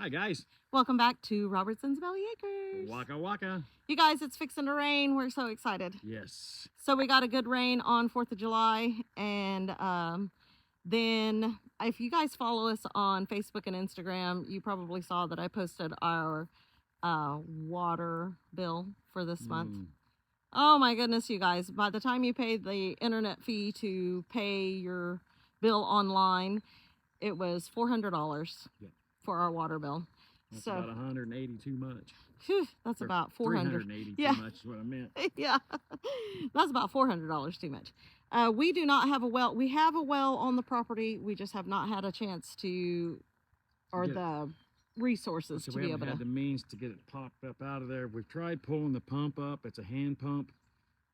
Hi guys. Welcome back to Robertson's Valley Acres. Waka waka. You guys, it's fixing to rain. We're so excited. Yes. So we got a good rain on 4th of July. And then if you guys follow us on Facebook and Instagram, you probably saw that I posted our water bill for this month. Oh my goodness, you guys. By the time you pay the internet fee to pay your bill online, it was $400 for our water bill. That's so about 180 too much. Whew, that's or about 400. 380 Yeah. too much is what I meant. Yeah, that's about $400 too much. We do not have a well. We have a well on the property. We just have not had a chance to, or the resources to be able to. We haven't had the means to get it popped up out of there. We've tried pulling the pump up. It's a hand pump,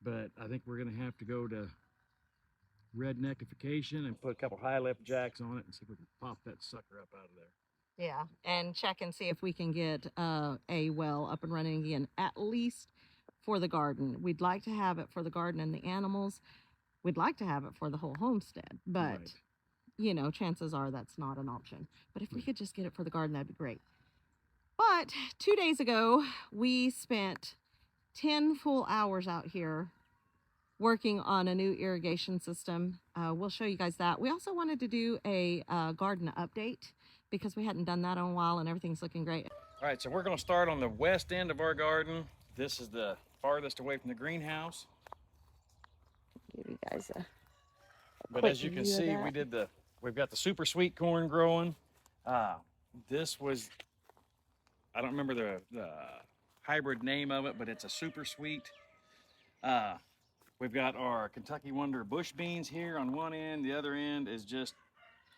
but I think we're going to have to go to redneckification and put a couple high lift jacks on it and see if we can pop that sucker up out of there. Yeah, and check and see if we can get a well up and running again, at least for the garden. We'd like to have it for the garden and the animals. We'd like to have it for the whole homestead, but you know, chances are that's not an option. But if we could just get it for the garden, that'd be great. But 2 days ago, we spent 10 full hours out here working on a new irrigation system. We'll show you guys that. We also wanted to do a garden update because we hadn't done that in a while and everything's looking great. All right, so we're going to start on the west end of our garden. This is the farthest away from the greenhouse. Give you guys a but as you can see, we've got the super sweet corn growing. This was, I don't remember the hybrid name of it, but it's a super sweet. We've got our Kentucky Wonder bush beans here on one end. The other end is just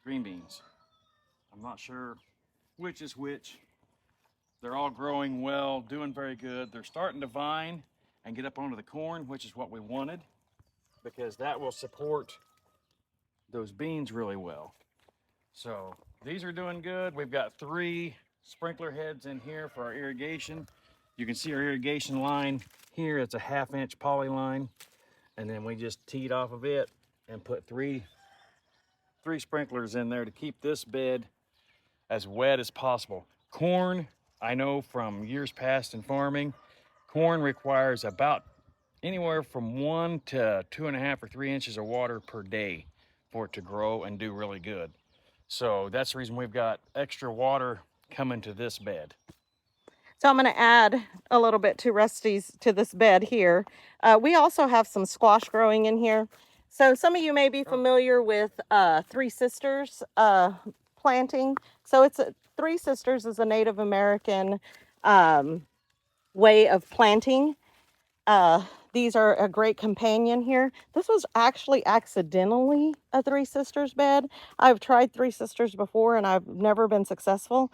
green beans. I'm not sure which is which. They're all growing well, doing very good. They're starting to vine and get up onto the corn, which is what we wanted, because that will support those beans really well. So these are doing good. We've got 3 sprinkler heads in here for our irrigation. You can see our irrigation line here. It's a 1/2 inch poly line. And then we just teed off of it and put three sprinklers in there to keep this bed as wet as possible. Corn, I know from years past in farming, corn requires about anywhere from 1 to 2.5 or 3 inches of water per day for it to grow and do really good. So that's the reason we've got extra water coming to this bed. So I'm going to add a little bit to this bed here. We also have some squash growing in here. So some of you may be familiar with Three Sisters planting. So Three Sisters is a Native American way of planting. These are a great companion here. This was actually accidentally a Three Sisters bed. I've tried Three Sisters before and I've never been successful.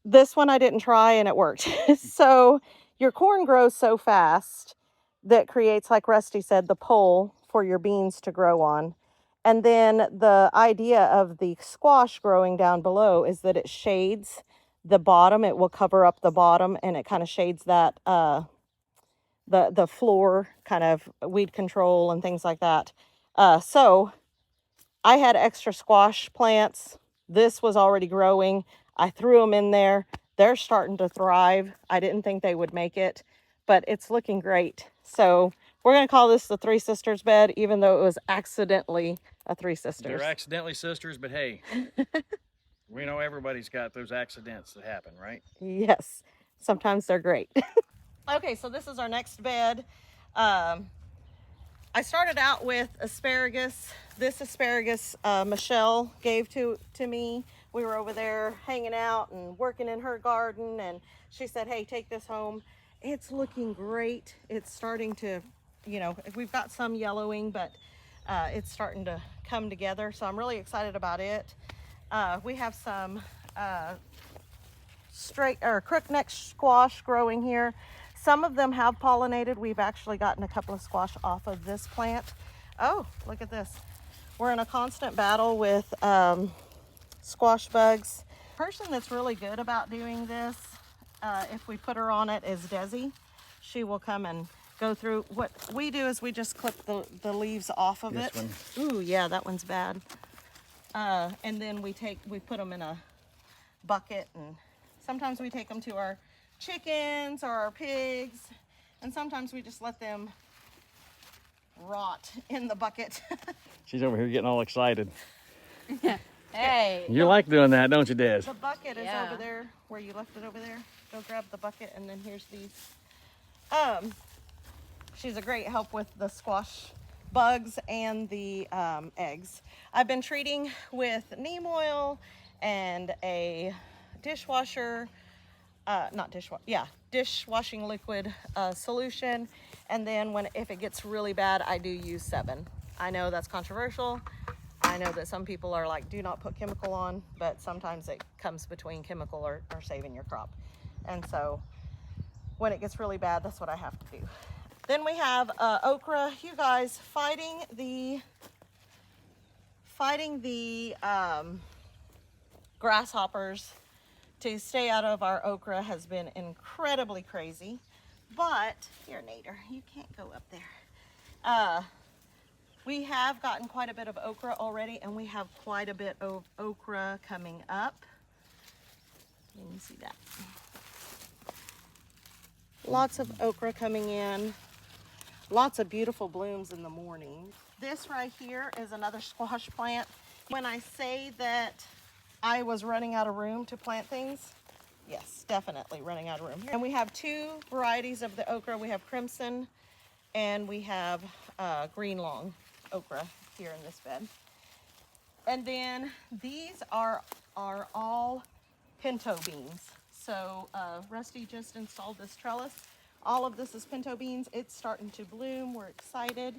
This one I didn't try and it worked. So your corn grows so fast that creates, like Rusty said, the pole for your beans to grow on. And then the idea of the squash growing down below is that it shades the bottom. It will cover up the bottom and it kind of shades that the floor, kind of weed control and things like that. So I had extra squash plants. This was already growing. I threw them in there. They're starting to thrive. I didn't think they would make it, but it's looking great. So we're going to call this the Three Sisters bed, even though it was accidentally a Three Sisters. They're accidentally sisters, but hey, we know everybody's got those accidents that happen, right? Yes, sometimes they're great. Okay, so this is our next bed. I started out with asparagus. This asparagus Michelle gave to me. We were over there hanging out and working in her garden, and she said, hey, take this home. It's looking great. It's starting to, you know, we've got some yellowing, but it's starting to come together. So I'm really excited about it. We have some crookneck squash growing here. Some of them have pollinated. We've actually gotten a couple of squash off of this plant. Oh, look at this. We're in a constant battle with squash bugs. The person that's really good about doing this, if we put her on it, is Desi. She will come and go through. What we do is we just clip the leaves off of it. Ooh, yeah, that one's bad. And then we put them in a bucket and Sometimes we take them to our chickens or our pigs, and sometimes we just let them rot in the bucket. She's over here getting all excited. Hey. You like doing that, don't you, Des? The bucket is Yeah. over there where you left it over there. Go grab the bucket, and then here's these. She's a great help with the squash bugs and the eggs. I've been treating with neem oil and a dishwasher, dishwashing liquid solution. And then if it gets really bad, I do use 7. I know that's controversial. I know that some people are like, do not put chemical on, but sometimes it comes between chemical or saving your crop. And so when it gets really bad, that's what I have to do. Then we have okra. You guys, fighting the grasshoppers to stay out of our okra has been incredibly crazy. But here, Nader, you can't go up there. We have gotten quite a bit of okra already, and we have quite a bit of okra coming up. Let me see that. Lots of okra coming in. Lots of beautiful blooms in the morning. This right here is another squash plant. When I say that I was running out of room to plant things, yes, definitely running out of room. And we have 2 varieties of the okra. We have crimson and we have green long okra here in this bed. And then these are all pinto beans. So Rusty just installed this trellis. All of this is pinto beans. It's starting to bloom. We're excited.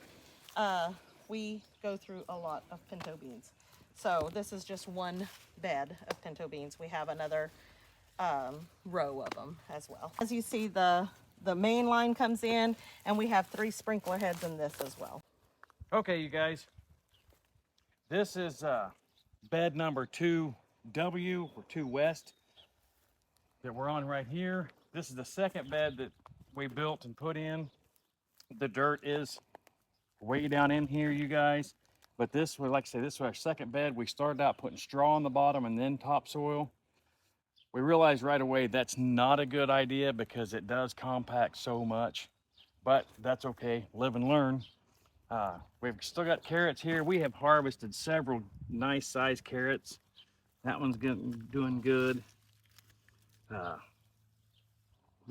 We go through a lot of pinto beans. So this is just one bed of pinto beans. We have another row of them as well. As you see, the main line comes in, and we have 3 sprinkler heads in this as well. Okay, you guys. This is bed number 2W or 2 West that we're on right here. This is the second bed that we built and put in. The dirt is way down in here, you guys. But this was, like I say, this was our second bed. We started out putting straw on the bottom and then topsoil. We realized right away that's not a good idea because it does compact so much, but that's okay, live and learn. We've still got carrots here. We have harvested several nice sized carrots. That one's doing good. But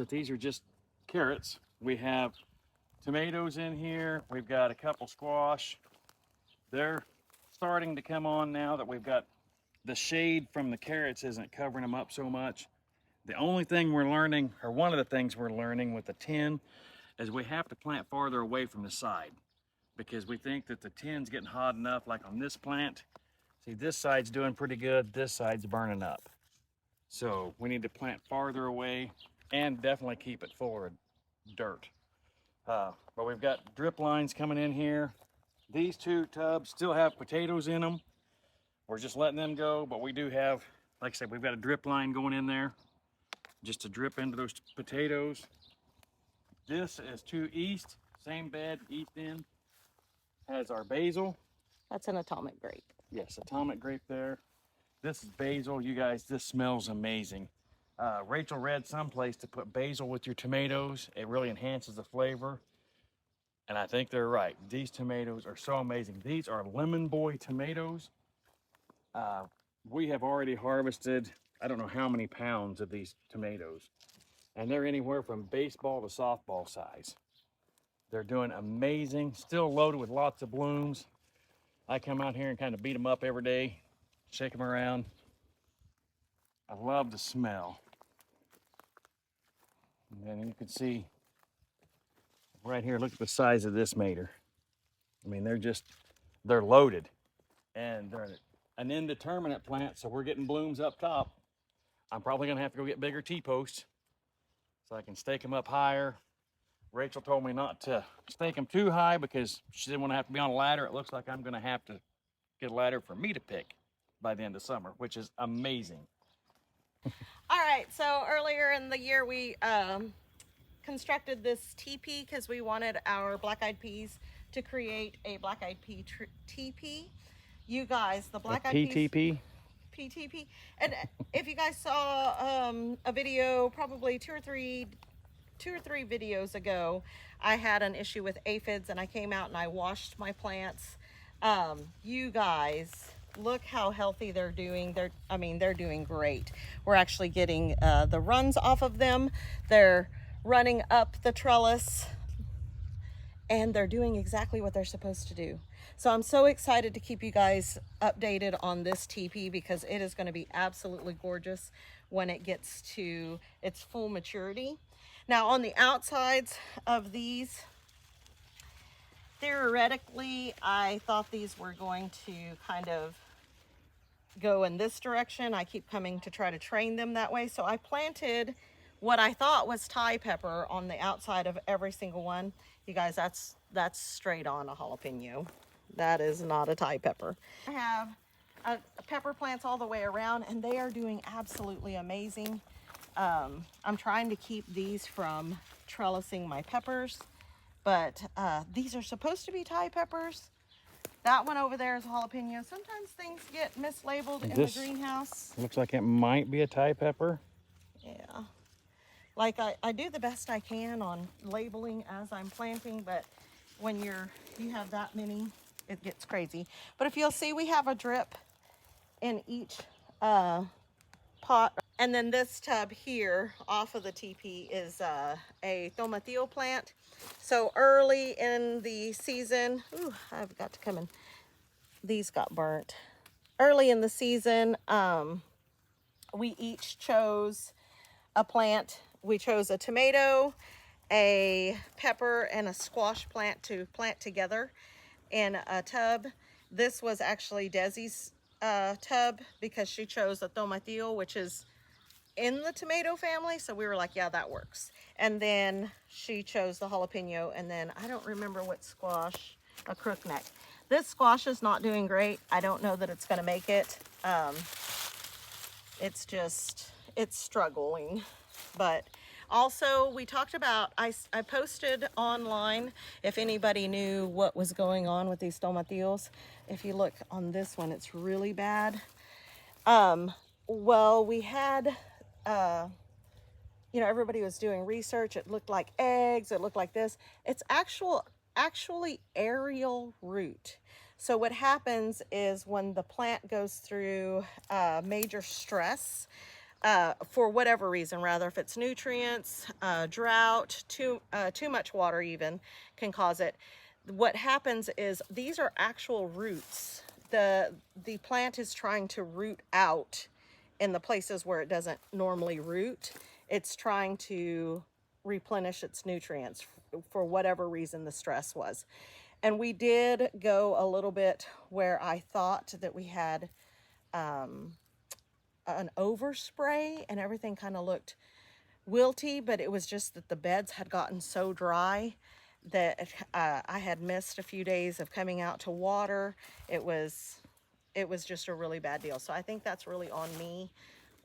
these are just carrots. We have tomatoes in here. We've got a couple squash. They're starting to come on now that we've got the shade from the carrots isn't covering them up so much. The only thing we're learning, or one of the things we're learning with the tin, is we have to plant farther away from the side because we think that the tin's getting hot enough, like on this plant. See, this side's doing pretty good, this side's burning up. So we need to plant farther away and definitely keep it full of dirt. But we've got drip lines coming in here. These 2 tubs still have potatoes in them. We're just letting them go, but we do have, like I said, we've got a drip line going in there just to drip into those potatoes. This is 2 East, same bed, east end. Has our basil. That's an atomic grape. Yes, atomic grape there. This is basil, you guys, this smells amazing. Rachel read someplace to put basil with your tomatoes. It really enhances the flavor. And I think they're right. These tomatoes are so amazing. These are Lemon Boy tomatoes. We have already harvested, I don't know how many pounds of these tomatoes. And they're anywhere from baseball to softball size. They're doing amazing, still loaded with lots of blooms. I come out here and kind of beat them up every day, shake them around. I love the smell. And then you can see right here, look at the size of this mater. I mean, they're loaded. And they're an indeterminate plant, so we're getting blooms up top. I'm probably gonna have to go get bigger T-posts so I can stake them up higher. Rachel told me not to stake them too high because she didn't want to have to be on a ladder. It looks like I'm gonna have to get a ladder for me to pick by the end of summer, which is amazing. All right, so earlier in the year we constructed this teepee because we wanted our black-eyed peas to create a black-eyed pea teepee. You guys, the black-eyed peas... PTP? PTP. And if you guys saw a video, probably two or three videos ago, I had an issue with aphids, and I came out and I washed my plants. You guys, look how healthy they're doing. They're doing great. We're actually getting the runs off of them. They're running up the trellis, and they're doing exactly what they're supposed to do. So I'm so excited to keep you guys updated on this TP, because it is going to be absolutely gorgeous when it gets to its full maturity. Now on the outsides of these, theoretically, I thought these were going to kind of go in this direction. I keep coming to try to train them that way. So I planted what I thought was Thai pepper on the outside of every single one. You guys, that's straight on a jalapeno. That is not a Thai pepper. I have pepper plants all the way around, and they are doing absolutely amazing. I'm trying to keep these from trellising my peppers, but these are supposed to be Thai peppers. That one over there is a jalapeno. Sometimes things get mislabeled in the greenhouse. Looks like it might be a Thai pepper. Yeah. Like I do the best I can on labeling as I'm planting, but when you have that many, it gets crazy. But if you'll see, we have a drip in each pot. And then this tub here off of the TP is a tomatillo plant. So early in the season, ooh, I've got to come in. These got burnt. Early in the season, we each chose a plant. We chose a tomato, a pepper, and a squash plant to plant together in a tub. This was actually Desi's tub, because she chose a tomatillo, which is in the tomato family. So we were like, yeah, that works. And then she chose the jalapeno, and then I don't remember what squash, a crookneck. This squash is not doing great. I don't know that it's going to make it. It's struggling. But also, we talked about, I posted online if anybody knew what was going on with these tomatillos. If you look on this one, it's really bad. Well, we had, everybody was doing research. It looked like eggs. It looked like this. It's actually aerial root. So what happens is when the plant goes through major stress, for whatever reason, rather if it's nutrients, drought, too much water even can cause it. What happens is these are actual roots. The plant is trying to root out in the places where it doesn't normally root. It's trying to replenish its nutrients for whatever reason the stress was. And we did go a little bit where I thought that we had an overspray and everything kind of looked wilty, but it was just that the beds had gotten so dry that I had missed a few days of coming out to water. It was just a really bad deal. So I think that's really on me,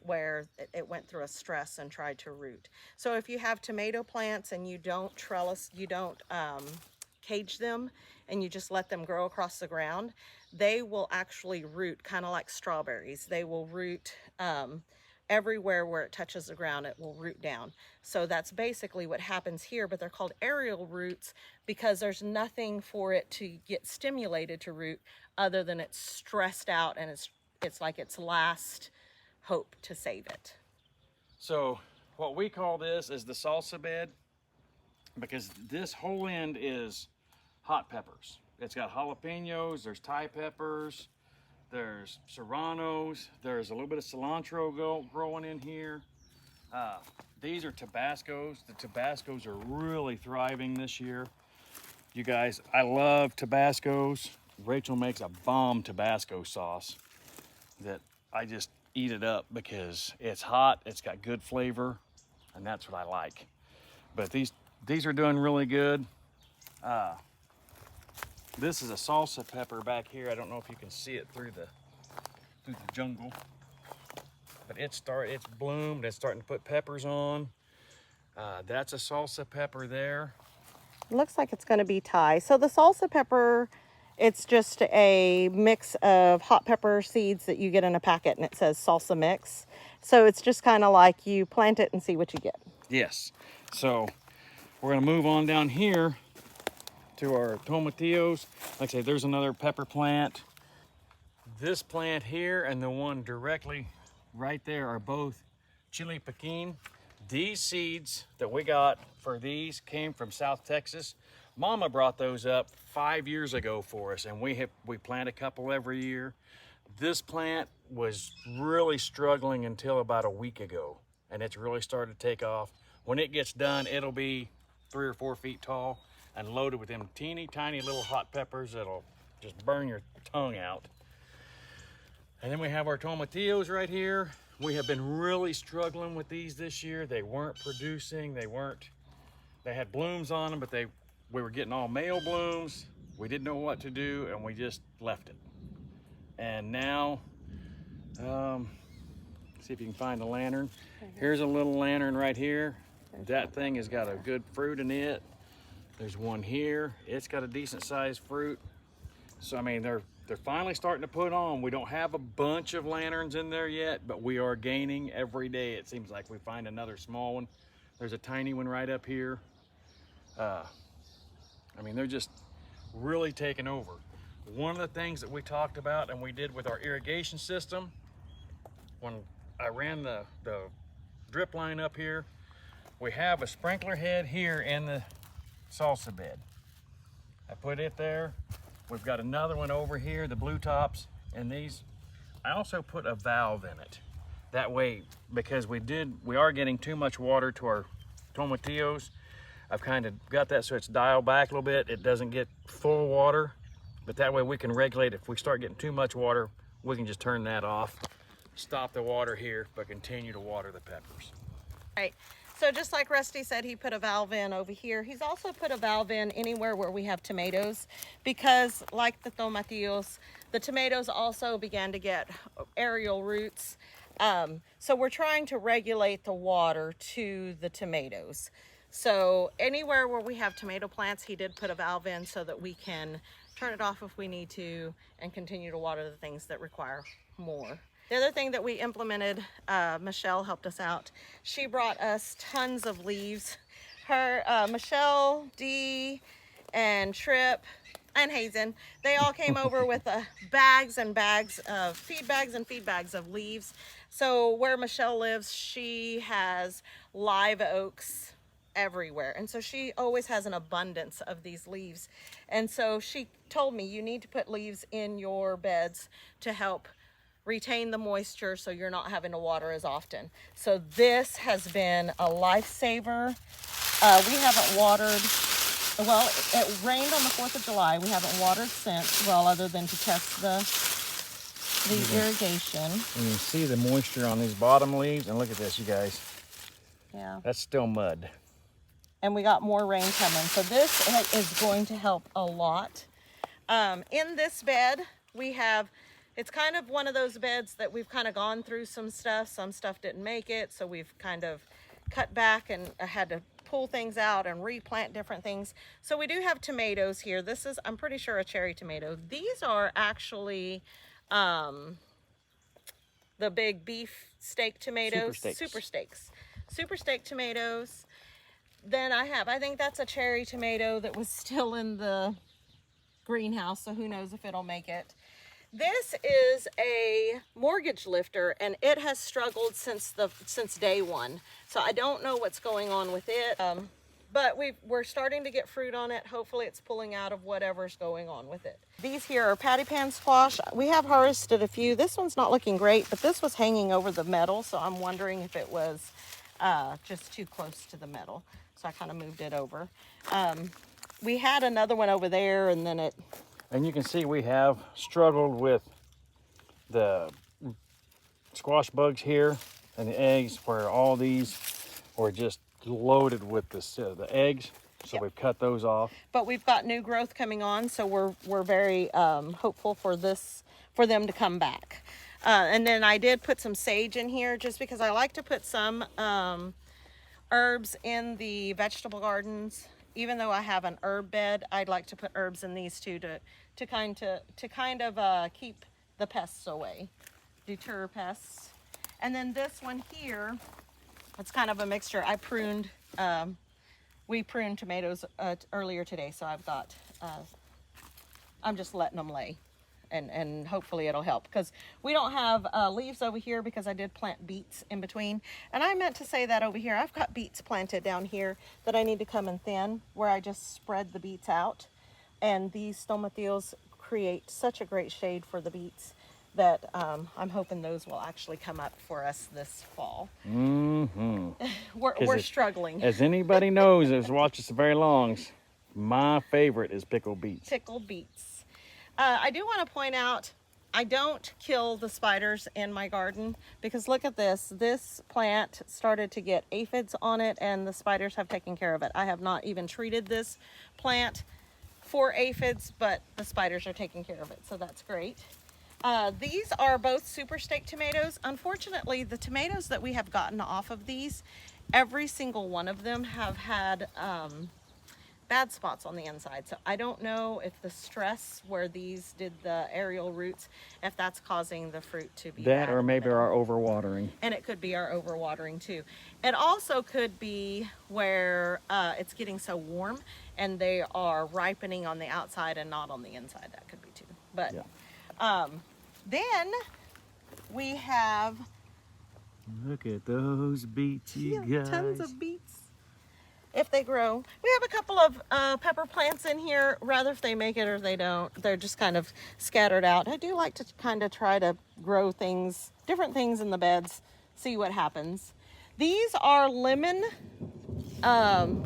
where it went through a stress and tried to root. So if you have tomato plants and you don't trellis, you don't cage them, and you just let them grow across the ground, they will actually root, kind of like strawberries. They will root everywhere where it touches the ground. It will root down. So that's basically what happens here, but they're called aerial roots because there's nothing for it to get stimulated to root other than it's stressed out, and it's like its last hope to save it. So what we call this is the salsa bed, because this whole end is hot peppers. It's got jalapenos, there's Thai peppers, there's serranos, there's a little bit of cilantro growing in here. These are Tabascos. The Tabascos are really thriving this year. You guys, I love Tabascos. Rachel makes a bomb Tabasco sauce that I just eat it up because it's hot, it's got good flavor, and that's what I like. But these are doing really good. This is a salsa pepper back here. I don't know if you can see it through the jungle, but it's bloomed. It's starting to put peppers on. That's a salsa pepper there. Looks like it's going to be Thai. So the salsa pepper It's just a mix of hot pepper seeds that you get in a packet, and it says salsa mix. So it's just kind of like you plant it and see what you get. Yes. So we're gonna move on down here to our tomatillos. Like I say, there's another pepper plant. This plant here and the one directly right there are both chili piquin. These seeds that we got for these came from South Texas. Mama brought those up 5 years ago for us, and we plant a couple every year. This plant was really struggling until about a week ago, and it's really started to take off. When it gets done, it'll be 3 or 4 feet tall and loaded with them teeny tiny little hot peppers that'll just burn your tongue out. And then we have our tomatillos right here. We have been really struggling with these this year. They weren't producing. They had blooms on them, but we were getting all male blooms. We didn't know what to do, and we just left it. And now, see if you can find a lantern. Here's a little lantern right here. That thing has got a good fruit in it. There's one here. It's got a decent sized fruit. So I mean, they're finally starting to put on. We don't have a bunch of lanterns in there yet, but we are gaining every day. It seems like we find another small one. There's a tiny one right up here. I mean, they're just really taking over. One of the things that we talked about and we did with our irrigation system, when I ran the drip line up here, we have a sprinkler head here in the salsa bed. I put it there. We've got another one over here, the blue tops, and these. I also put a valve in it. That way, because we are getting too much water to our tomatillos. I've kind of got that so it's dialed back a little bit. It doesn't get full water, but that way we can regulate. If we start getting too much water, we can just turn that off, stop the water here, but continue to water the peppers. Right. So just like Rusty said, he put a valve in over here. He's also put a valve in anywhere where we have tomatoes, because like the tomatillos, the tomatoes also began to get aerial roots. So we're trying to regulate the water to the tomatoes. So anywhere where we have tomato plants, he did put a valve in so that we can turn it off if we need to and continue to water the things that require more. The other thing that we implemented, Michelle helped us out. She brought us tons of leaves. Michelle, Dee, and Trip, and Hazen, they all came over with bags and bags of feed bags of leaves. So where Michelle lives, she has live oaks everywhere, and so she always has an abundance of these leaves. And so she told me, you need to put leaves in your beds to help retain the moisture so you're not having to water as often. So this has been a lifesaver. We haven't watered, well, it rained on the 4th of July. We haven't watered since, well, other than to test the irrigation. And you see the moisture on these bottom leaves, and look at this, you guys. Yeah. That's still mud. And we got more rain coming. So this is going to help a lot. In this bed, it's kind of one of those beds that we've kind of gone through some stuff. Some stuff didn't make it, so we've kind of cut back and had to pull things out and replant different things. So we do have tomatoes here. This is, I'm pretty sure, a cherry tomato. These are actually the big beef steak tomatoes. Super steak tomatoes. Then I think that's a cherry tomato that was still in the greenhouse, so who knows if it'll make it. This is a mortgage lifter, and it has struggled since day one. So I don't know what's going on with it, but we're starting to get fruit on it. Hopefully it's pulling out of whatever's going on with it. These here are patty pan squash. We have harvested a few. This one's not looking great, but this was hanging over the metal, so I'm wondering if it was just too close to the metal. So I kind of moved it over. We had another one over there, and then it... And you can see we have struggled with the squash bugs here and the eggs, where all these were just loaded with the eggs. So we've cut those off. But we've got new growth coming on, so we're very hopeful for them to come back. And then I did put some sage in here just because I like to put some herbs in the vegetable gardens even though I have an herb bed, I'd like to put herbs in these too to kind of keep the pests away, deter pests. And then this one here, it's kind of a mixture. I pruned, we pruned tomatoes earlier today, so I've got, I'm just letting them lay. And hopefully it'll help, because we don't have leaves over here because I did plant beets in between. And I meant to say that over here, I've got beets planted down here that I need to come and thin, where I just spread the beets out. And these stomatheals create such a great shade for the beets that I'm hoping those will actually come up for us this fall. Mm-hmm. We're struggling. As anybody knows that's watched us very long, my favorite is pickled beets. Pickled beets. I do want to point out, I don't kill the spiders in my garden, because look at this. This plant started to get aphids on it, and the spiders have taken care of it. I have not even treated this plant for aphids, but the spiders are taking care of it, so that's great. These are both super steak tomatoes. Unfortunately, the tomatoes that we have gotten off of these, every single one of them have had bad spots on the inside. So I don't know if the stress where these did the aerial roots, if that's causing the fruit to be That, bad or in the maybe middle. our overwatering. And it could be our overwatering too. It also could be where it's getting so warm and they are ripening on the outside and not on the inside. That could be too. But Yeah. then we have Look at those beets, you guys. tons of beets. If they grow. We have a couple of pepper plants in here. Rather if they make it or they don't. They're just kind of scattered out. I do like to kind of try to grow things, different things in the beds, see what happens. These are lemon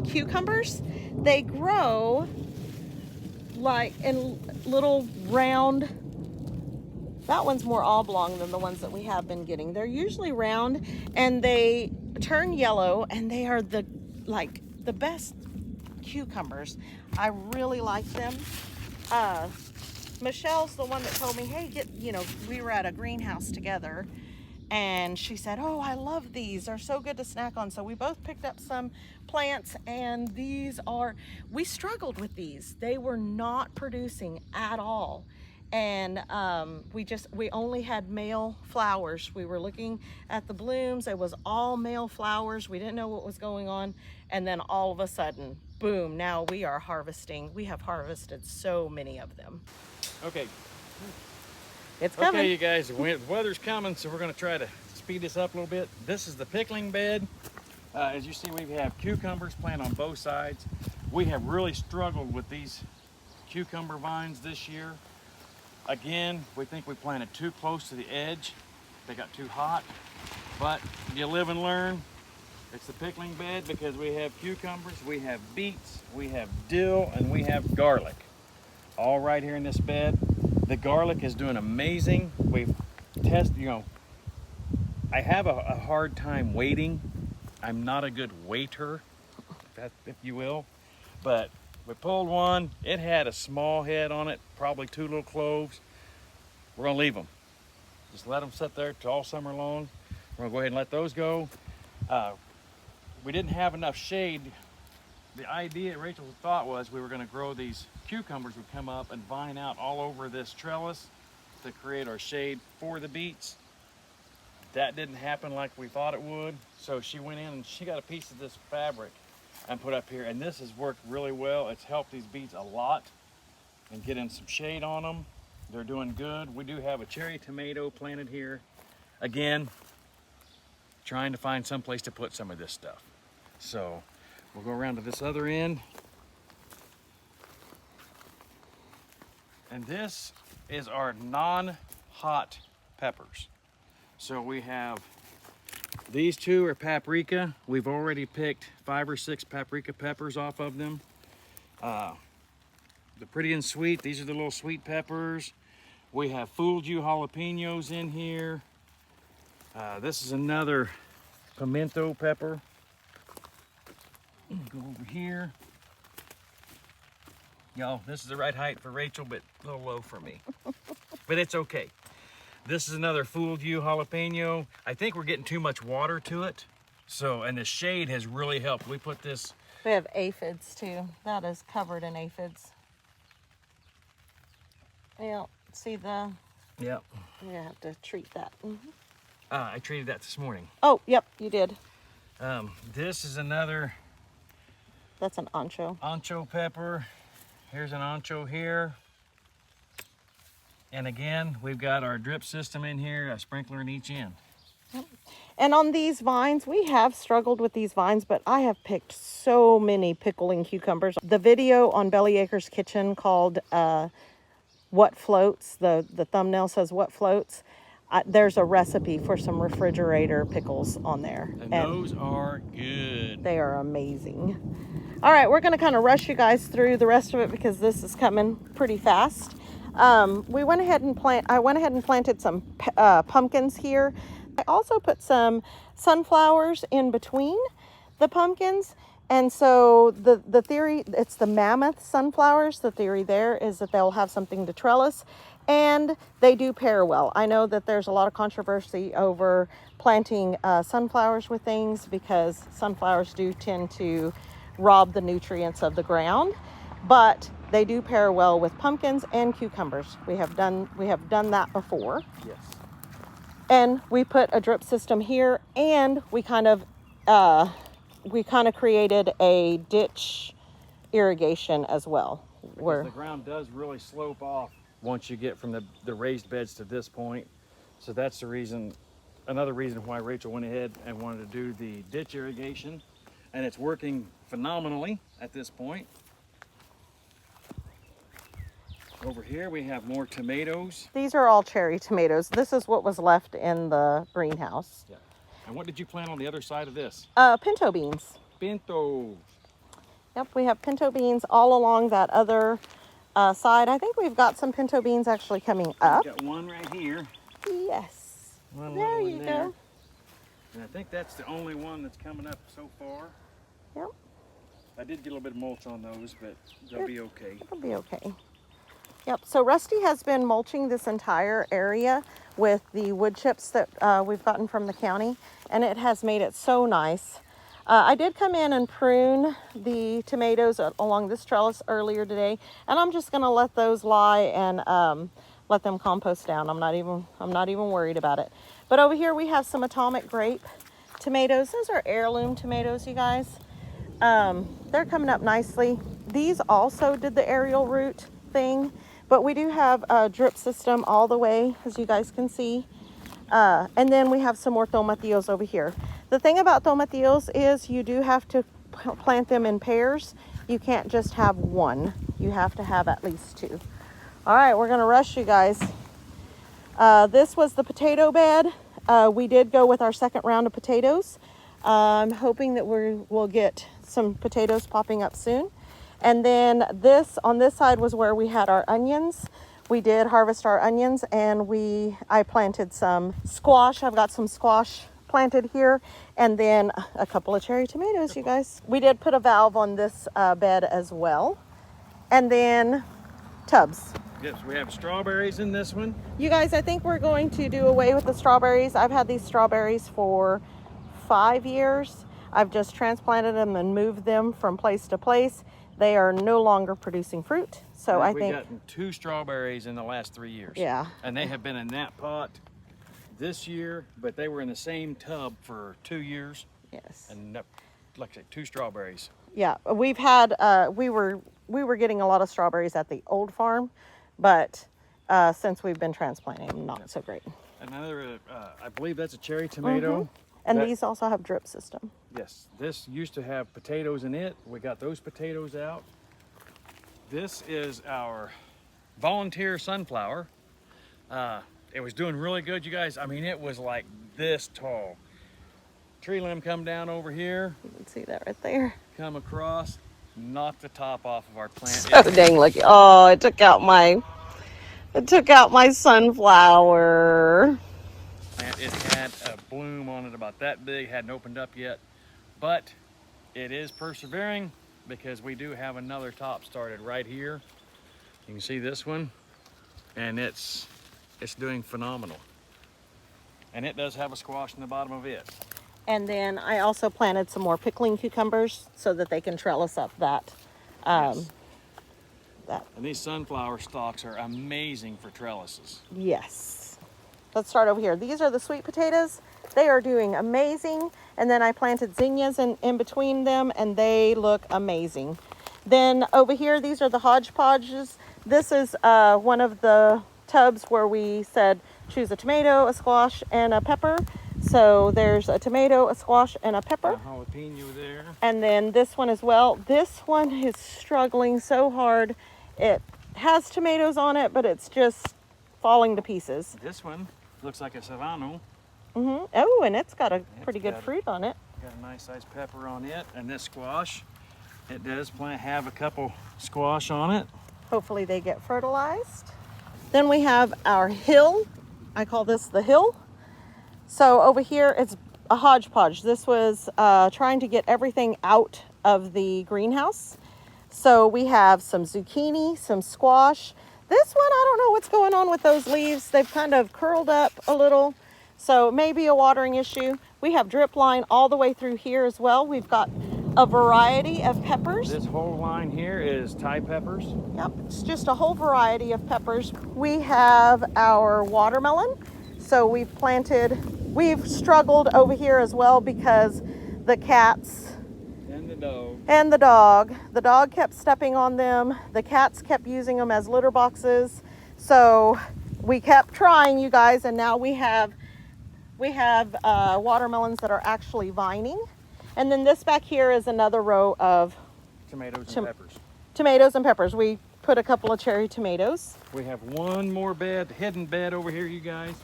cucumbers. They grow like in little round, that one's more oblong than the ones that we have been getting. They're usually round and they turn yellow, and they are the best cucumbers. I really like them. Michelle's the one that told me, hey, we were at a greenhouse together, and she said, oh, I love these. They're so good to snack on. So we both picked up some plants, and we struggled with these. They were not producing at all. And we only had male flowers. We were looking at the blooms. It was all male flowers. We didn't know what was going on. And then all of a sudden, boom, now we are harvesting. We have harvested so many of them. Okay. It's coming. Okay, you guys, the weather's coming, so we're going to try to speed this up a little bit. This is the pickling bed. As you see, we have cucumbers planted on both sides. We have really struggled with these cucumber vines this year. Again, we think we planted too close to the edge. They got too hot, but you live and learn. It's the pickling bed because we have cucumbers, we have beets, we have dill, and we have garlic. All right here in this bed. The garlic is doing amazing. We've tested, I have a hard time waiting. I'm not a good waiter, if you will, but we pulled one. It had a small head on it, probably 2 little cloves. We're gonna leave them. Just let them sit there all summer long. We're gonna go ahead and let those go. We didn't have enough shade. The idea, Rachel's thought was we were gonna grow these cucumbers would come up and vine out all over this trellis to create our shade for the beets. That didn't happen like we thought it would. So she went in and she got a piece of this fabric and put up here, and this has worked really well. It's helped these beets a lot and getting some shade on them. They're doing good. We do have a cherry tomato planted here. Again, trying to find some place to put some of this stuff. So we'll go around to this other end. And this is our non-hot peppers. So we have, these two are paprika. We've already picked 5 or 6 paprika peppers off of them. They're pretty and sweet. These are the little sweet peppers. We have fooled you jalapenos in here. This is another pimento pepper. Go over here. Y'all, this is the right height for Rachel, but a little low for me. But it's okay. This is another fooled you jalapeno. I think we're getting too much water to it. So, and the shade has really helped. We put this We have aphids too. That is covered in aphids. Yeah, see the, Yep. you have to treat that. I treated that this morning. Oh, yep, you did. This is another That's an ancho. ancho pepper. Here's an ancho here. And again, we've got our drip system in here, a sprinkler in each end. And on these vines, we have struggled with these vines, but I have picked so many pickling cucumbers. The video on Bellyacre's Kitchen called What Floats, the thumbnail says What Floats. There's a recipe for some refrigerator pickles on there. And those are good. They are amazing. All right, we're going to kind of rush you guys through the rest of it because this is coming pretty fast. I went ahead and planted some pumpkins here. I also put some sunflowers in between the pumpkins. And so the theory, it's the mammoth sunflowers. The theory there is that they'll have something to trellis, and they do pair well. I know that there's a lot of controversy over planting sunflowers with things because sunflowers do tend to rob the nutrients of the ground, but they do pair well with pumpkins and cucumbers. We have done that before. Yes. And we put a drip system here, and we kind of created a ditch irrigation as well. Because the ground does really slope off once you get from the raised beds to this point. So that's the reason, another reason why Rachel went ahead and wanted to do the ditch irrigation. And it's working phenomenally at this point. Over here we have more tomatoes. These are all cherry tomatoes. This is what was left in the greenhouse. Yeah. And what did you plant on the other side of this? Pinto beans. Pinto. Yep, we have pinto beans all along that other side. I think we've got some pinto beans actually coming up. We've got one right here. Yes. One There little you one go. there. And I think that's the only one that's coming up so far. Yep. I did get a little bit of mulch on those, but they'll be okay. It'll be okay. Yep, so Rusty has been mulching this entire area with the wood chips that we've gotten from the county, and it has made it so nice. I did come in and prune the tomatoes along this trellis earlier today, and I'm just gonna let those lie and let them compost down. I'm not even worried about it. But over here we have some atomic grape tomatoes. Those are heirloom tomatoes, you guys. They're coming up nicely. These also did the aerial root thing, but we do have a drip system all the way, as you guys can see. And then we have some more tomatillos over here. The thing about tomatillos is you do have to plant them in pairs. You can't just have one. You have to have at least two. All right, we're gonna rush you guys. This was the potato bed. We did go with our second round of potatoes. I'm hoping that we'll get some potatoes popping up soon. And then on this side was where we had our onions. We did harvest our onions, and I planted some squash. I've got some squash planted here, and then a couple of cherry tomatoes, you guys. We did put a valve on this bed as well. And then tubs. Yes, we have strawberries in this one. You guys, I think we're going to do away with the strawberries. I've had these strawberries for 5 years. I've just transplanted them and moved them from place to place. They are no longer producing fruit. So I think we've gotten 2 strawberries in the last 3 years. Yeah. And they have been in that pot this year, but they were in the same tub for 2 years. Yes. And like I said, 2 strawberries. Yeah, we've had we were getting a lot of strawberries at the old farm, but since we've been transplanting them, not so great. Another, I believe that's a cherry tomato. And these also have drip system. Yes, this used to have potatoes in it. We got those potatoes out. This is our volunteer sunflower. It was doing really good, you guys. I mean, it was like this tall. Tree limb come down over here. You can see that right there. Come across, knock the top off of our plant. So dang lucky. Oh, it took out my sunflower. It had a bloom on it about that big, hadn't opened up yet, but it is persevering because we do have another top started right here. You can see this one, and it's doing phenomenal. And it does have a squash in the bottom of it. And then I also planted some more pickling cucumbers so that they can trellis up that. Yes. That. And these sunflower stalks are amazing for trellises. Yes. Let's start over here. These are the sweet potatoes. They are doing amazing. And then I planted zinnias in between them, and they look amazing. Then over here, these are the hodgepodges. This is one of the tubs where we said choose a tomato, a squash, and a pepper. So there's a tomato, a squash, and a pepper. A jalapeno there. And then this one as well. This one is struggling so hard. It has tomatoes on it, but it's just falling to pieces. This one looks like a savano. Oh, and it's got a pretty good fruit on it. Got a nice sized pepper on it. And this squash, it does have a couple squash on it. Hopefully they get fertilized. Then we have our hill. I call this the hill. So over here, it's a hodgepodge. This was trying to get everything out of the greenhouse. So we have some zucchini, some squash. This one, I don't know what's going on with those leaves. They've kind of curled up a little. So maybe a watering issue. We have drip line all the way through here as well. We've got a variety of peppers. This whole line here is Thai peppers. Yep, it's just a whole variety of peppers. We have our watermelon. So we've struggled over here as well because the cats and the dog kept stepping on them. The cats kept using them as litter boxes. So we kept trying, you guys, and now we have watermelons that are actually vining. And then this back here is another row of tomatoes and peppers. Tomatoes and peppers. We put a couple of cherry tomatoes. We have one more hidden bed over here, you guys.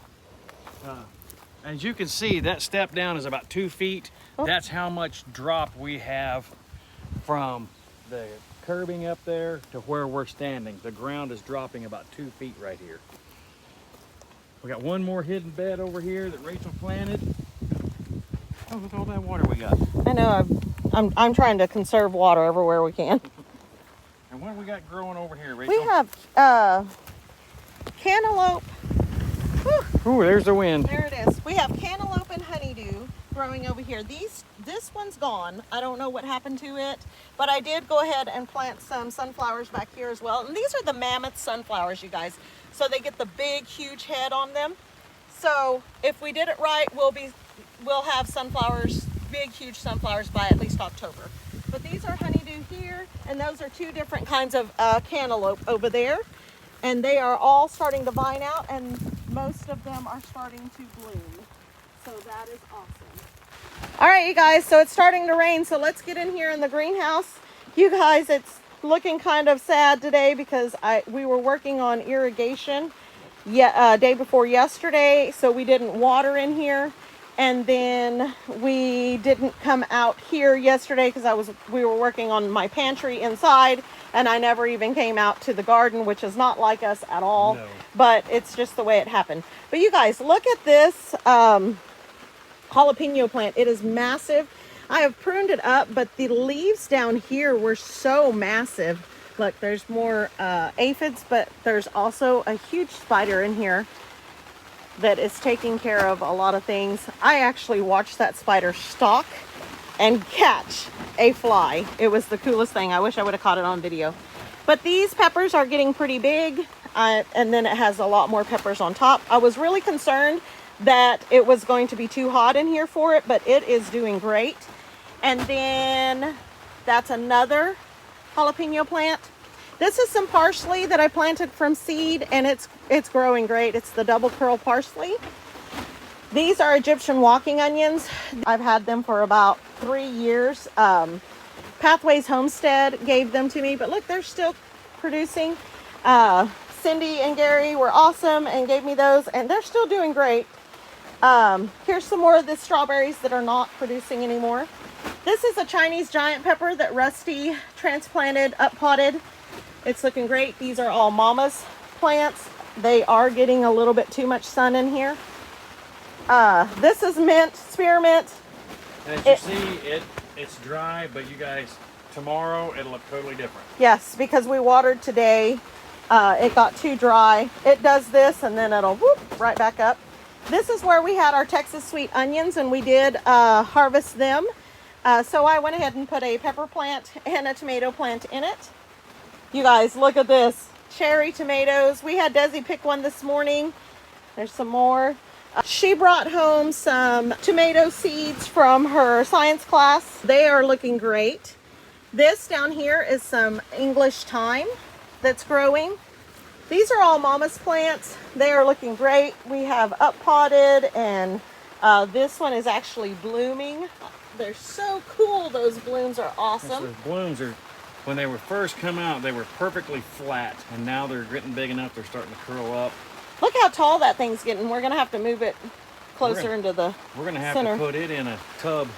As you can see, that step down is about 2 feet. Oh. That's how much drop we have from the curbing up there to where we're standing. The ground is dropping about 2 feet right here. We got one more hidden bed over here that Rachel planted. Oh, look at all that water we got. I know. I'm trying to conserve water everywhere we can. And what do we got growing over here, Rachel? We have cantaloupe. Ooh, there's the wind. There it is. We have cantaloupe and honeydew growing over here. This one's gone. I don't know what happened to it, but I did go ahead and plant some sunflowers back here as well. And these are the mammoth sunflowers, you guys. So they get the big, huge head on them. So if we did it right, we'll have sunflowers, big, huge sunflowers by at least October. But these are honeydew here, and those are two different kinds of cantaloupe over there. And they are all starting to vine out, and most of them are starting to bloom. So that is awesome. All right, you guys, so it's starting to rain, so let's get in here in the greenhouse. You guys, it's looking kind of sad today because we were working on irrigation day before yesterday, so we didn't water in here. And then we didn't come out here yesterday because we were working on my pantry inside, and I never even came out to the garden, which is not like us at all. No. But it's just the way it happened. But you guys, look at this jalapeno plant. It is massive. I have pruned it up, but the leaves down here were so massive. Look, there's more aphids, but there's also a huge spider in here that is taking care of a lot of things. I actually watched that spider stalk and catch a fly. It was the coolest thing. I wish I would have caught it on video. But these peppers are getting pretty big, and then it has a lot more peppers on top. I was really concerned that it was going to be too hot in here for it, but it is doing great. And then that's another jalapeno plant. This is some parsley that I planted from seed, and it's growing great. It's the double curl parsley. These are Egyptian walking onions. I've had them for about 3 years. Pathways Homestead gave them to me, but look, they're still producing. Cindy and Gary were awesome and gave me those, and they're still doing great. Here's some more of the strawberries that are not producing anymore. This is a Chinese giant pepper that Rusty transplanted, up-potted. It's looking great. These are all mama's plants. They are getting a little bit too much sun in here. This is mint, spearmint. As you see, it's dry, but you guys, tomorrow it'll look totally different. Yes, because we watered today. It got too dry. It does this, and then it'll whoop right back up. This is where we had our Texas sweet onions, and we did harvest them. So I went ahead and put a pepper plant and a tomato plant in it. You guys, look at this. Cherry tomatoes. We had Desi pick one this morning. There's some more. She brought home some tomato seeds from her science class. They are looking great. This down here is some English thyme that's growing. These are all mama's plants. They are looking great. We have up potted, and this one is actually blooming. They're so cool. Those blooms are awesome. Those blooms are, when they were first come out, they were perfectly flat, and now they're getting big enough. They're starting to curl up. Look how tall that thing's getting. We're gonna have to move it closer into the We're gonna have center. to put it in a tub.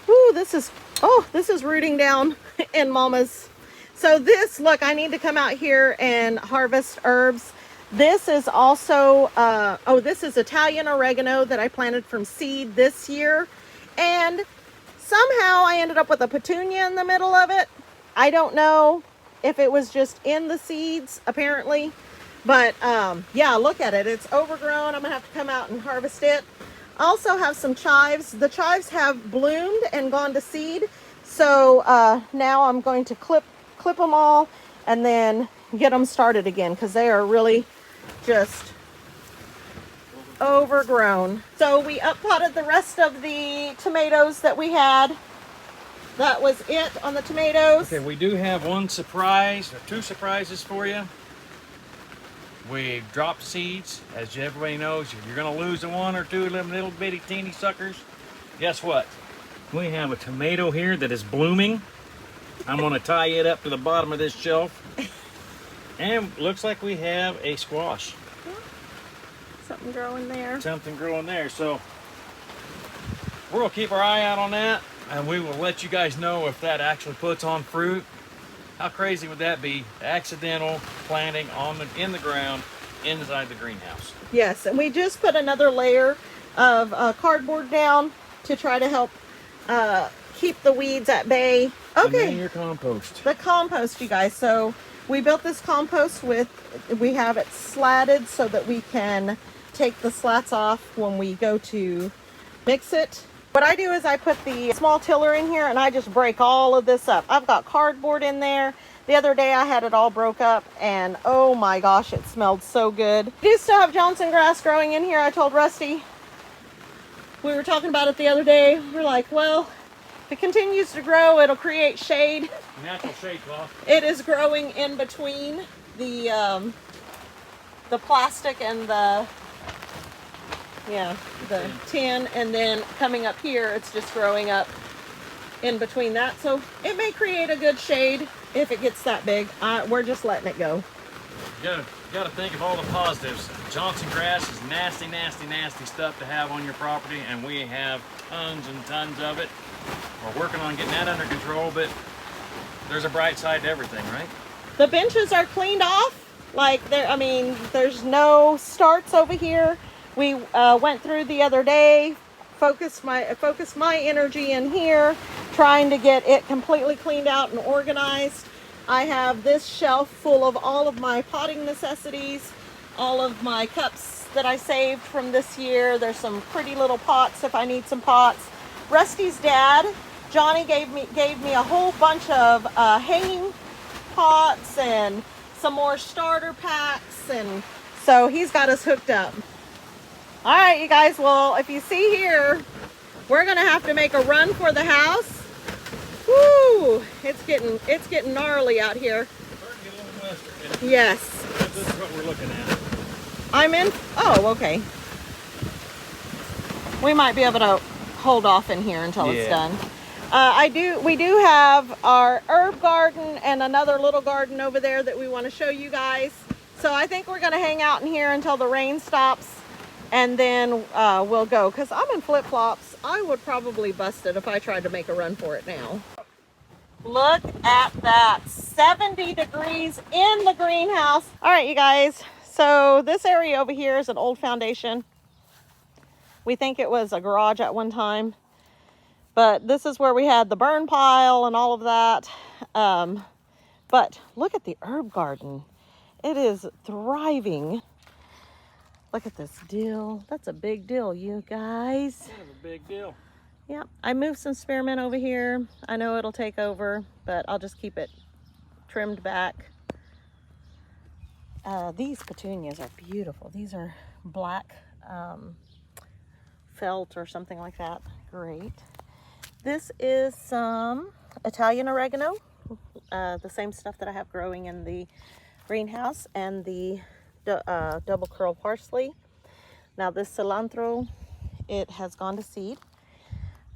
Ooh, this is rooting down in mama's. So this, look, I need to come out here and harvest herbs. This is also, this is Italian oregano that I planted from seed this year. And somehow I ended up with a petunia in the middle of it. I don't know if it was just in the seeds, apparently. But yeah, look at it. It's overgrown. I'm gonna have to come out and harvest it. I also have some chives. The chives have bloomed and gone to seed. So now I'm going to clip them all and then get them started again, because they are really just overgrown. So we up potted the rest of the tomatoes that we had. That was it on the tomatoes. Okay, we do have one surprise, or two surprises for you. We dropped seeds. As everybody knows, if you're gonna lose the one or two of them little bitty teeny suckers, guess what? We have a tomato here that is blooming. I'm gonna tie it up to the bottom of this shelf. And looks like we have a squash. Something growing there. Something growing there. So we're gonna keep our eye out on that, and we will let you guys know if that actually puts on fruit. How crazy would that be? Accidental planting in the ground inside the greenhouse. Yes, and we just put another layer of cardboard down to try to help keep the weeds at bay. And Okay, then your compost. the compost, you guys. So we built this compost we have it slatted so that we can take the slats off when we go to mix it. What I do is I put the small tiller in here and I just break all of this up. I've got cardboard in there. The other day I had it all broke up, and oh my gosh, it smelled so good. We do still have Johnson grass growing in here. I told Rusty, we were talking about it the other day. We're like, well, if it continues to grow, it'll create shade. Natural shade cloth. It is growing in between the plastic and the tin, and then coming up here, it's just growing up in between that. So it may create a good shade if it gets that big. We're just letting it go. You gotta think of all the positives. Johnson grass is nasty, nasty, nasty stuff to have on your property, and we have tons and tons of it. We're working on getting that under control, but there's a bright side to everything, right? The benches are cleaned off. Like there's no starts over here. We went through the other day, focused my energy in here, trying to get it completely cleaned out and organized. I have this shelf full of all of my potting necessities, all of my cups that I saved from this year. There's some pretty little pots if I need some pots. Rusty's dad, Johnny, gave me a whole bunch of hanging pots and some more starter packs, and so he's got us hooked up. All right, you guys, well, if you see here, we're gonna have to make a run for the house. Woo! It's getting gnarly out here. Yes. This is what we're looking at. I'm in. Oh, okay. We might be able to hold off in here until it's done. We do have our herb garden and another little garden over there that we want to show you guys. So I think we're gonna hang out in here until the rain stops, and then we'll go, because I'm in flip-flops. I would probably bust it if I tried to make a run for it now. Look at that, 70 degrees in the greenhouse. All right, you guys, so this area over here is an old foundation. We think it was a garage at one time, but this is where we had the burn pile and all of that. But look at the herb garden. It is thriving. Look at this dill. That's a big dill, you guys. Kind of a big deal. Yeah, I moved some spearmint over here. I know it'll take over, but I'll just keep it trimmed back. These petunias are beautiful. These are black felt or something like that. Great. This is some Italian oregano, the same stuff that I have growing in the greenhouse, and the double curl parsley. Now this cilantro, it has gone to seed.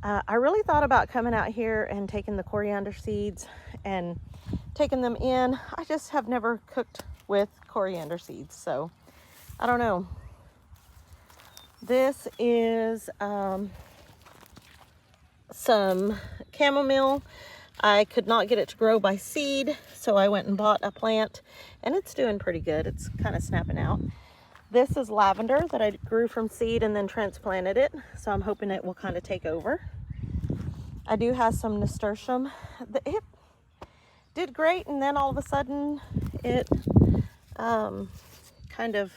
I really thought about coming out here and taking the coriander seeds and taking them in. I just have never cooked with coriander seeds, so I don't know. This is some chamomile. I could not get it to grow by seed, so I went and bought a plant, and it's doing pretty good. It's kind of snapping out. This is lavender that I grew from seed and then transplanted it, so I'm hoping it will kind of take over. I do have some nasturtium. It did great, and then all of a sudden it kind of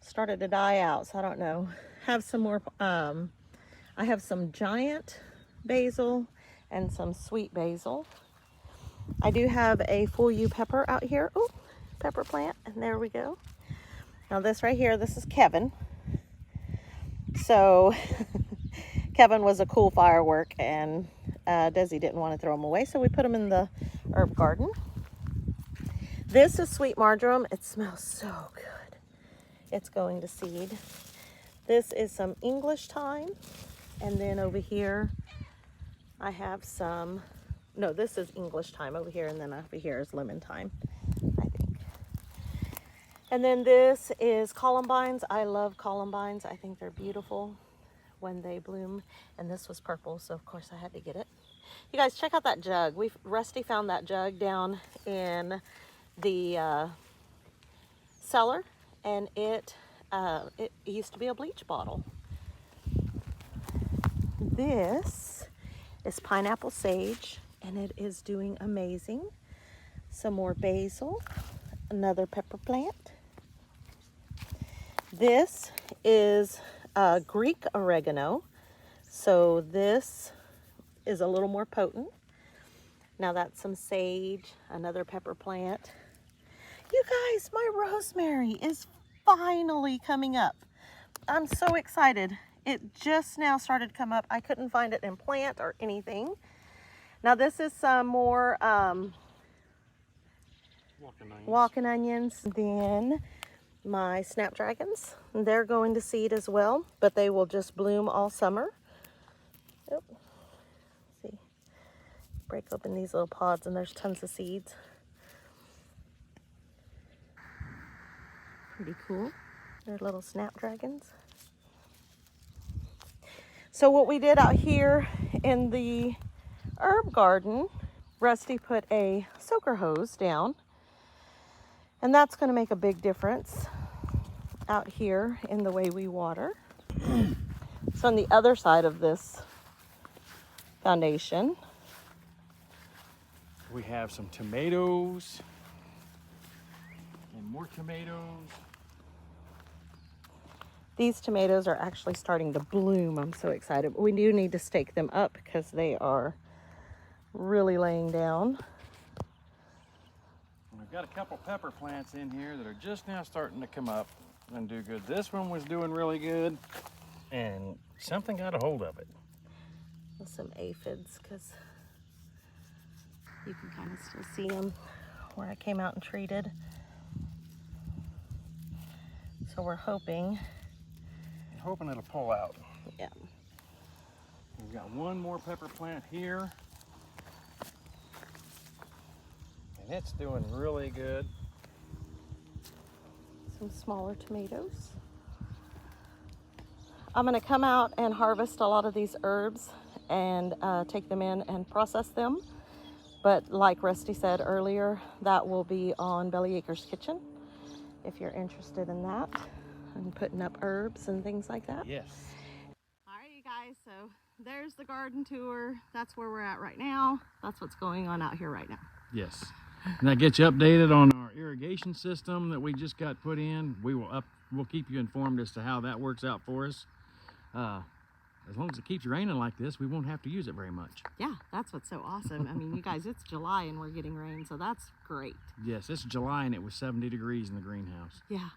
started to die out, so I don't know. Have some more, I have some giant basil and some sweet basil. I do have a full U pepper out here. Ooh, pepper plant, and there we go. Now this right here, this is Kevin. So Kevin was a cool firework, and Desi didn't want to throw them away, so we put them in the herb garden. This is sweet marjoram. It smells so good. It's going to seed. This is some English thyme, and then over here I have some, no, this is English thyme over here, and then over here is lemon thyme, I think. And then this is columbines. I love columbines. I think they're beautiful when they bloom. And this was purple, so of course I had to get it. You guys, check out that jug. Rusty found that jug down in the cellar, and it used to be a bleach bottle. This is pineapple sage, and it is doing amazing. Some more basil, another pepper plant. This is Greek oregano, so this is a little more potent. Now that's some sage, another pepper plant. You guys, my rosemary is finally coming up. I'm so excited. It just now started to come up. I couldn't find it in plant or anything. Now this is some more walking onions. Then my snapdragons, they're going to seed as well, but they will just bloom all summer. Oh, see, break open these little pods, and there's tons of seeds. Pretty cool. They're little snapdragons. So what we did out here in the herb garden, Rusty put a soaker hose down, and that's going to make a big difference out here in the way we water. So on the other side of this foundation, We have some tomatoes and more tomatoes. these tomatoes are actually starting to bloom. I'm so excited. But we do need to stake them up because they are really laying down. We've got a couple pepper plants in here that are just now starting to come up and do good. This one was doing really good, and something got a hold of it. With some aphids, because you can kind of still see them where I came out and treated. So we're hoping. I'm hoping it'll pull out. Yeah. We've got one more pepper plant here, and it's doing really good. Some smaller tomatoes. I'm going to come out and harvest a lot of these herbs and take them in and process them. But like Rusty said earlier, that will be on Bellyacre's Kitchen if you're interested in that, and putting up herbs and things like that. Yes. All right, you guys, so there's the garden tour. That's where we're at right now. That's what's going on out here right now. Yes. And that gets you updated on our irrigation system that we just got put in. We'll keep you informed as to how that works out for us. As long as it keeps raining like this, we won't have to use it very much. Yeah, that's what's so awesome. I mean, you guys, it's July and we're getting rain, so that's great. Yes, it's July and it was 70 degrees in the greenhouse. Yeah.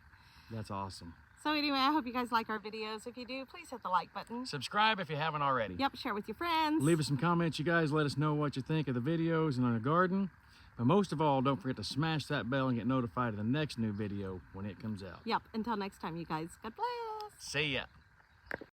That's awesome. So anyway, I hope you guys like our videos. If you do, please hit the like button. Subscribe if you haven't already. Yep, share with your friends. Leave us some comments, you guys. Let us know what you think of the videos and on the garden. But most of all, don't forget to smash that bell and get notified of the next new video when it comes out. Yep, until next time, you guys. God bless. See ya.